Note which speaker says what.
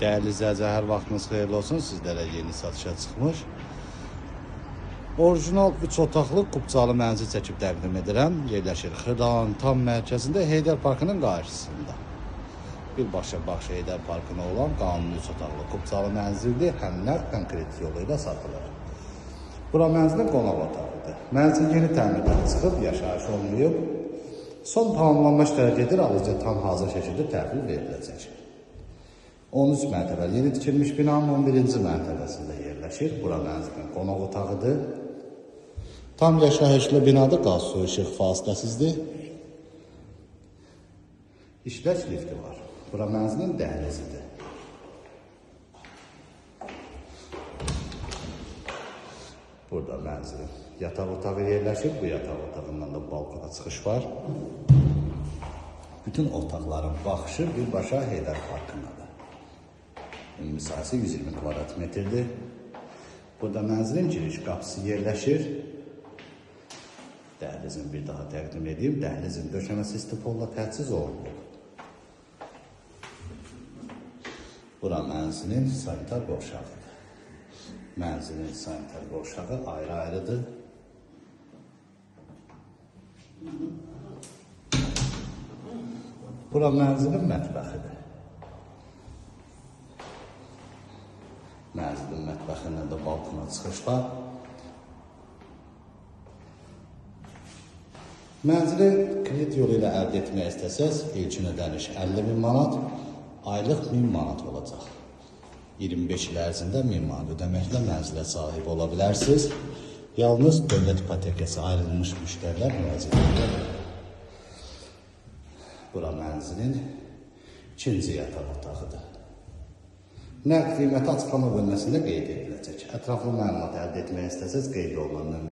Speaker 1: Değerli izləyicilər, hər vaxtınız xeyirli olsun. Sizlərə yeni satışa çıxmış orijinal 3 otaqlı Qubcalı mənzil çəkib təqdim edirəm. Yerləşir Xırdalanın tam mərkəzində, Heydər Parkının qarşısında. Birbaşa Baxşı Heydər Parkına olan qanuni 3 otaqlı Qubcalı mənzildir. Həm nəqd, həm kredit yolu ilə satılır. Bura mənzilin qonaq otağıdır. Mənzil yeni təmirdən çıxıb, yaşayış olmayıb. Son tamamlanma işləri gedir, alıcıya tam hazır şəkildə təhvil veriləcək. 13 mərtəbəli yeni tikilmiş binanın 11-ci mərtəbəsində yerləşir. Bura mənzilin qonaq otağıdır. Tam yaşayışlı binada qaz, su, işıq fasiləsizdir. İşləç lifti var. Bura mənzilin dəhlizidir. Burada mənzilin yataq otağı yerləşir. Bu yataq otağından da balkona çıxış var. Bütün otaqların baxışı birbaşa Heydər Parkındadır. Ümumi sahəsi 120 kvadrat metrdir. Burada mənzilin giriş qapısı yerləşir. Dəhlizin bir daha təqdim edeyim. Dəhlizin döşəməsi istipolla təchiz olunub. Bura mənzilin sanitar qovşağıdır. Mənzilin sanitar qovşağı ayrı-ayrıdır. Bura mənzilin mətbəxidir. Mənzilin mətbəxindən də balkona çıxış var. Mənzili kredit yolu ilə əldə etmək istəsəz, ilkin ödəniş 50.000 manat, aylıq 1000 manat olacaq. 25 il ərzində 1000 manat ödəməklə mənzilə sahib ola bilərsiniz. Yalnız dövlət ipotekası ayrılmış müştərilər müraciət edir. Bura mənzilin ikinci yataq otağıdır. Nəqd qiyməti açıqlama bölməsində qeyd ediləcək. Ətraflı məlumat əldə etmək istəsəz qeyd olunan